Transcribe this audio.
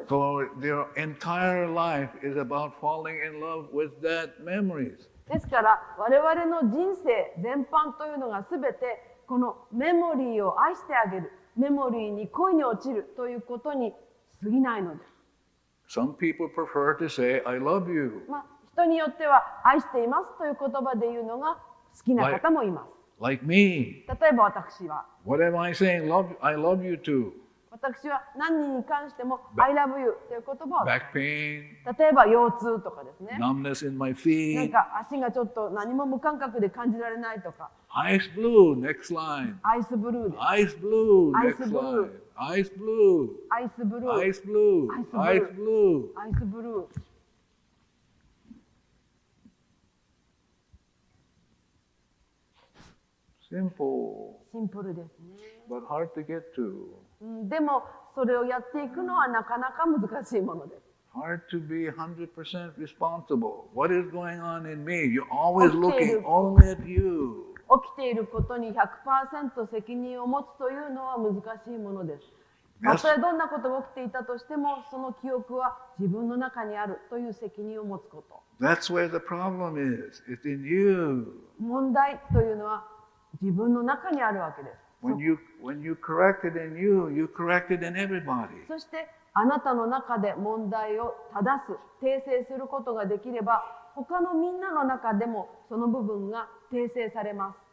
す。 So their entire life is about falling in love with that memories. ですから我々の人生全般というのが全てこのメモリーを愛してあげる、メモリーに恋に落ちるということに過ぎないのです。 Some people prefer to say, I love you. 人によっては愛していますという言葉で言うのが好きな方もいます。 Like me. 例えば私は What am I saying? I love you to. 私は何人に関しても I love you という言葉を Back pain, 例えば腰痛とかですね、 numbness in my なん feet. か足がちょっと何も無感覚で感じられないとか、 Ice blue, next line. アイスブルーです。 Ice blue, Ice next blue. line. Ice blue. アイスブルー、 Ice blue. Ice Ice blue. アイスブルー。 Simple, シンプルですね。 but hard to get to. でもそれをやっていくのはなかなか難しいものです。 Hard to be 100% responsible. What is going on in me? You're always looking only at you. 起きていることに 100% 責任を持つというのは難しいものです。たとえどんなことが起きていたとしても、その記憶は自分の中にあるという責任を持つこと。 That's where the problem is. It's in you. 問題というのは自分の中にあるわけです。 When you correct it in you, you correct it in everybody. そしてあなたの中で問題を正す、訂正することができれば、他のみんなの中でもその部分が訂正されます。